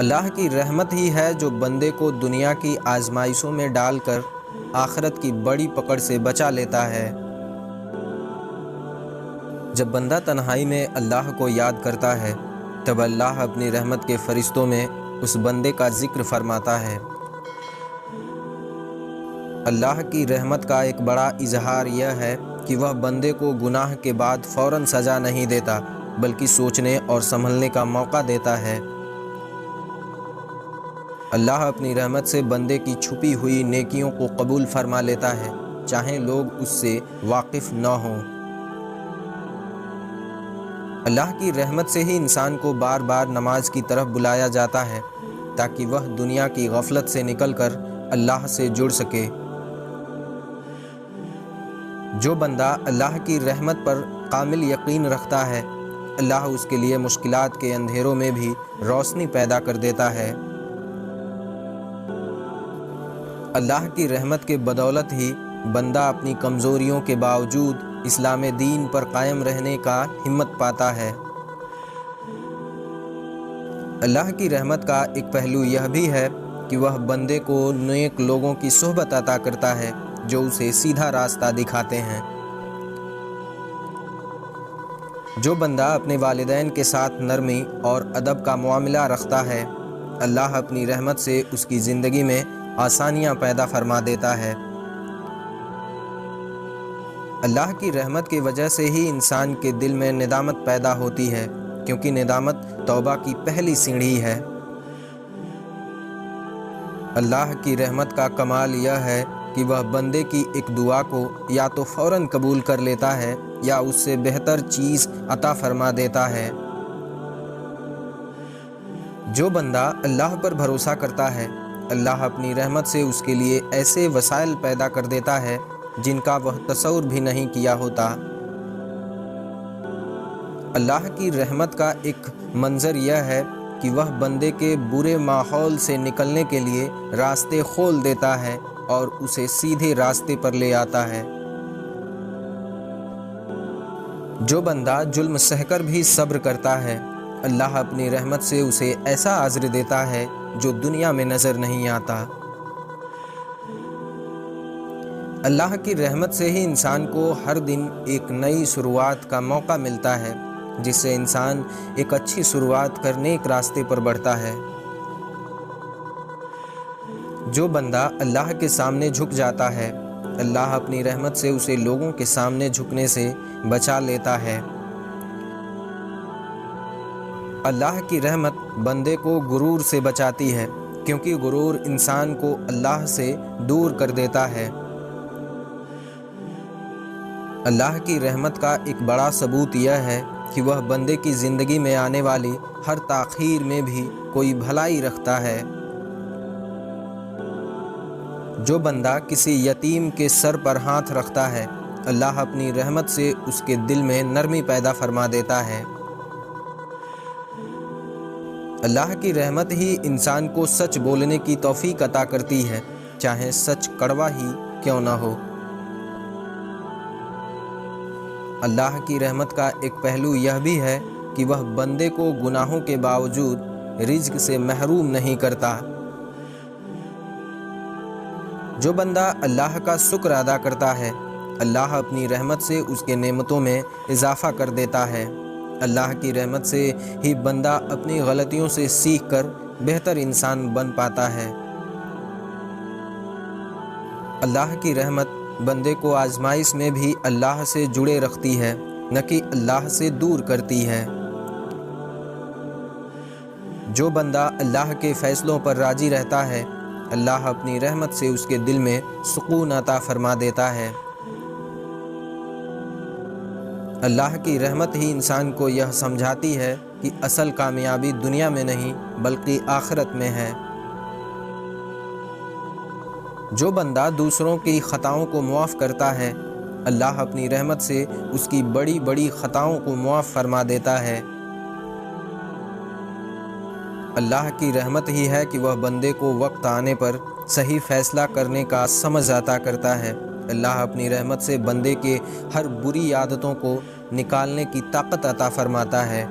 اللہ کی رحمت ہی ہے جو بندے کو دنیا کی آزمائشوں میں ڈال کر آخرت کی بڑی پکڑ سے بچا لیتا ہے۔ جب بندہ تنہائی میں اللہ کو یاد کرتا ہے تب اللہ اپنی رحمت کے فرشتوں میں اس بندے کا ذکر فرماتا ہے۔ اللہ کی رحمت کا ایک بڑا اظہار یہ ہے کہ وہ بندے کو گناہ کے بعد فوراً سزا نہیں دیتا بلکہ سوچنے اور سنبھلنے کا موقع دیتا ہے۔ اللہ اپنی رحمت سے بندے کی چھپی ہوئی نیکیوں کو قبول فرما لیتا ہے چاہے لوگ اس سے واقف نہ ہوں۔ اللہ کی رحمت سے ہی انسان کو بار بار نماز کی طرف بلایا جاتا ہے تاکہ وہ دنیا کی غفلت سے نکل کر اللہ سے جڑ سکے۔ جو بندہ اللہ کی رحمت پر کامل یقین رکھتا ہے اللہ اس کے لیے مشکلات کے اندھیروں میں بھی روشنی پیدا کر دیتا ہے۔ اللہ کی رحمت کے بدولت ہی بندہ اپنی کمزوریوں کے باوجود اسلام دین پر قائم رہنے کا ہمت پاتا ہے۔ اللہ کی رحمت کا ایک پہلو یہ بھی ہے کہ وہ بندے کو نیک لوگوں کی صحبت عطا کرتا ہے جو اسے سیدھا راستہ دکھاتے ہیں۔ جو بندہ اپنے والدین کے ساتھ نرمی اور ادب کا معاملہ رکھتا ہے اللہ اپنی رحمت سے اس کی زندگی میں آسانیاں پیدا فرما دیتا ہے۔ اللہ کی رحمت کی وجہ سے ہی انسان کے دل میں ندامت پیدا ہوتی ہے کیونکہ ندامت توبہ کی پہلی سیڑھی ہے۔ اللہ کی رحمت کا کمال یہ ہے کہ وہ بندے کی ایک دعا کو یا تو فوراً قبول کر لیتا ہے یا اس سے بہتر چیز عطا فرما دیتا ہے۔ جو بندہ اللہ پر بھروسہ کرتا ہے اللہ اپنی رحمت سے اس کے لیے ایسے وسائل پیدا کر دیتا ہے جن کا وہ تصور بھی نہیں کیا ہوتا۔ اللہ کی رحمت کا ایک منظر یہ ہے کہ وہ بندے کے برے ماحول سے نکلنے کے لیے راستے کھول دیتا ہے اور اسے سیدھے راستے پر لے آتا ہے۔ جو بندہ ظلم سہ کر بھی صبر کرتا ہے اللہ اپنی رحمت سے اسے ایسا اجر دیتا ہے جو دنیا میں نظر نہیں آتا۔ اللہ کی رحمت سے ہی انسان کو ہر دن ایک نئی شروعات کا موقع ملتا ہے جس سے انسان ایک اچھی شروعات کرنے ایک راستے پر بڑھتا ہے۔ جو بندہ اللہ کے سامنے جھک جاتا ہے اللہ اپنی رحمت سے اسے لوگوں کے سامنے جھکنے سے بچا لیتا ہے۔ اللہ کی رحمت بندے کو غرور سے بچاتی ہے کیونکہ غرور انسان کو اللہ سے دور کر دیتا ہے۔ اللہ کی رحمت کا ایک بڑا ثبوت یہ ہے کہ وہ بندے کی زندگی میں آنے والی ہر تاخیر میں بھی کوئی بھلائی رکھتا ہے۔ جو بندہ کسی یتیم کے سر پر ہاتھ رکھتا ہے اللہ اپنی رحمت سے اس کے دل میں نرمی پیدا فرما دیتا ہے۔ اللہ کی رحمت ہی انسان کو سچ بولنے کی توفیق عطا کرتی ہے چاہے سچ کڑوا ہی کیوں نہ ہو۔ اللہ کی رحمت کا ایک پہلو یہ بھی ہے کہ وہ بندے کو گناہوں کے باوجود رزق سے محروم نہیں کرتا۔ جو بندہ اللہ کا شکر ادا کرتا ہے اللہ اپنی رحمت سے اس کے نعمتوں میں اضافہ کر دیتا ہے۔ اللہ کی رحمت سے ہی بندہ اپنی غلطیوں سے سیکھ کر بہتر انسان بن پاتا ہے۔ اللہ کی رحمت بندے کو آزمائش میں بھی اللہ سے جڑے رکھتی ہے نہ کہ اللہ سے دور کرتی ہے۔ جو بندہ اللہ کے فیصلوں پر راضی رہتا ہے اللہ اپنی رحمت سے اس کے دل میں سکون عطا فرما دیتا ہے۔ اللہ کی رحمت ہی انسان کو یہ سمجھاتی ہے کہ اصل کامیابی دنیا میں نہیں بلکہ آخرت میں ہے۔ جو بندہ دوسروں کی خطاؤں کو معاف کرتا ہے اللہ اپنی رحمت سے اس کی بڑی بڑی خطاؤں کو معاف فرما دیتا ہے۔ اللہ کی رحمت ہی ہے کہ وہ بندے کو وقت آنے پر صحیح فیصلہ کرنے کا سمجھ عطا کرتا ہے۔ اللہ اپنی رحمت سے بندے کے ہر بری عادتوں کو نکالنے کی طاقت عطا فرماتا ہے۔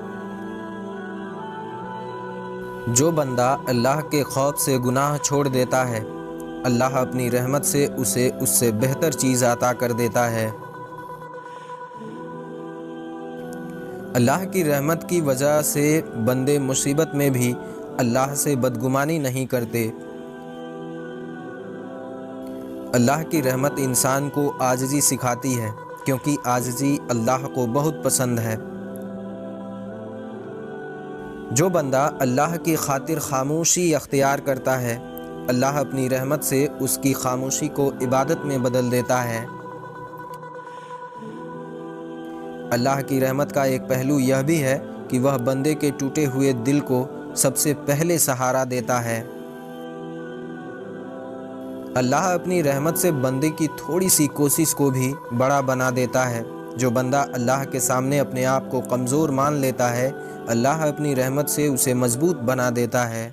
جو بندہ اللہ کے خوف سے گناہ چھوڑ دیتا ہے، اللہ اپنی رحمت سے اسے اس سے بہتر چیز عطا کر دیتا ہے۔ اللہ کی رحمت کی وجہ سے بندے مصیبت میں بھی اللہ سے بدگمانی نہیں کرتے۔ اللہ کی رحمت انسان کو عاجزی سکھاتی ہے، کیونکہ عاجزی اللہ کو بہت پسند ہے۔ جو بندہ اللہ کی خاطر خاموشی اختیار کرتا ہے، اللہ اپنی رحمت سے اس کی خاموشی کو عبادت میں بدل دیتا ہے۔ اللہ کی رحمت کا ایک پہلو یہ بھی ہے کہ وہ بندے کے ٹوٹے ہوئے دل کو سب سے پہلے سہارا دیتا ہے۔ اللہ اپنی رحمت سے بندے کی تھوڑی سی کوشش کو بھی بڑا بنا دیتا ہے۔ جو بندہ اللہ کے سامنے اپنے آپ کو کمزور مان لیتا ہے، اللہ اپنی رحمت سے اسے مضبوط بنا دیتا ہے۔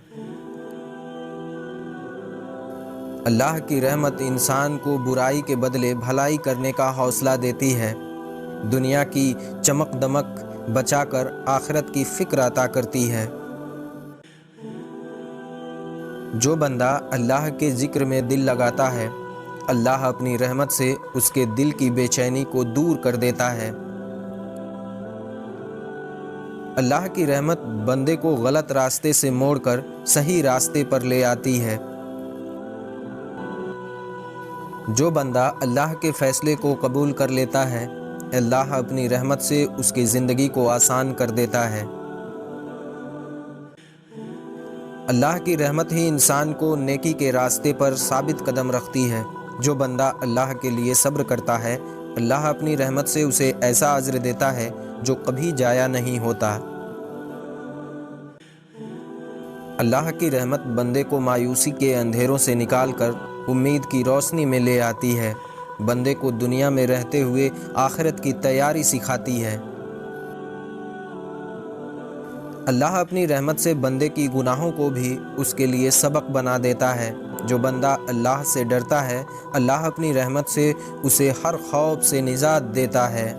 اللہ کی رحمت انسان کو برائی کے بدلے بھلائی کرنے کا حوصلہ دیتی ہے، دنیا کی چمک دمک بچا کر آخرت کی فکر عطا کرتی ہے۔ جو بندہ اللہ کے ذکر میں دل لگاتا ہے، اللہ اپنی رحمت سے اس کے دل کی بے چینی کو دور کر دیتا ہے۔ اللہ کی رحمت بندے کو غلط راستے سے موڑ کر صحیح راستے پر لے آتی ہے۔ جو بندہ اللہ کے فیصلے کو قبول کر لیتا ہے، اللہ اپنی رحمت سے اس کی زندگی کو آسان کر دیتا ہے۔ اللہ کی رحمت ہی انسان کو نیکی کے راستے پر ثابت قدم رکھتی ہے۔ جو بندہ اللہ کے لیے صبر کرتا ہے، اللہ اپنی رحمت سے اسے ایسا اجر دیتا ہے جو کبھی ضائع نہیں ہوتا۔ اللہ کی رحمت بندے کو مایوسی کے اندھیروں سے نکال کر امید کی روشنی میں لے آتی ہے، بندے کو دنیا میں رہتے ہوئے آخرت کی تیاری سکھاتی ہے۔ اللہ اپنی رحمت سے بندے کی گناہوں کو بھی اس کے لیے سبق بنا دیتا ہے۔ جو بندہ اللہ سے ڈرتا ہے، اللہ اپنی رحمت سے اسے ہر خوف سے نجات دیتا ہے۔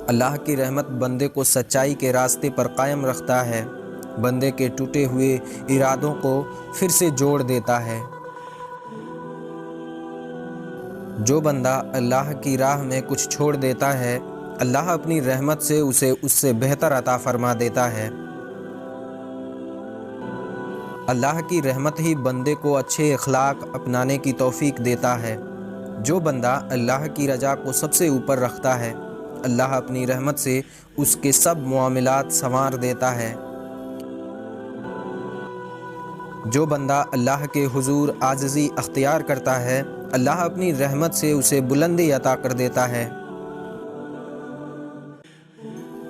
اللہ کی رحمت بندے کو سچائی کے راستے پر قائم رکھتا ہے، بندے کے ٹوٹے ہوئے ارادوں کو پھر سے جوڑ دیتا ہے۔ جو بندہ اللہ کی راہ میں کچھ چھوڑ دیتا ہے، اللہ اپنی رحمت سے اسے اس سے بہتر عطا فرما دیتا ہے۔ اللہ کی رحمت ہی بندے کو اچھے اخلاق اپنانے کی توفیق دیتا ہے۔ جو بندہ اللہ کی رضا کو سب سے اوپر رکھتا ہے، اللہ اپنی رحمت سے اس کے سب معاملات سنوار دیتا ہے۔ جو بندہ اللہ کے حضور عاجزی اختیار کرتا ہے، اللہ اپنی رحمت سے اسے بلندی عطا کر دیتا ہے۔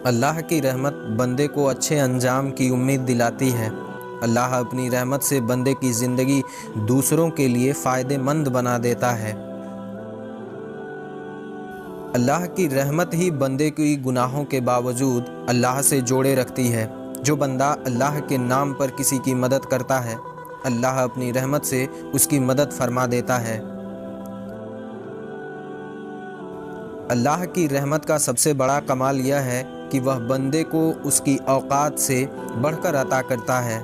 اللہ کی رحمت بندے کو اچھے انجام کی امید دلاتی ہے۔ اللہ اپنی رحمت سے بندے کی زندگی دوسروں کے لیے فائدہ مند بنا دیتا ہے۔ اللہ کی رحمت ہی بندے کی گناہوں کے باوجود اللہ سے جوڑے رکھتی ہے۔ جو بندہ اللہ کے نام پر کسی کی مدد کرتا ہے، اللہ اپنی رحمت سے اس کی مدد فرما دیتا ہے۔ اللہ کی رحمت کا سب سے بڑا کمال یہ ہے کہ وہ بندے کو اس کی اوقات سے بڑھ کر عطا کرتا ہے۔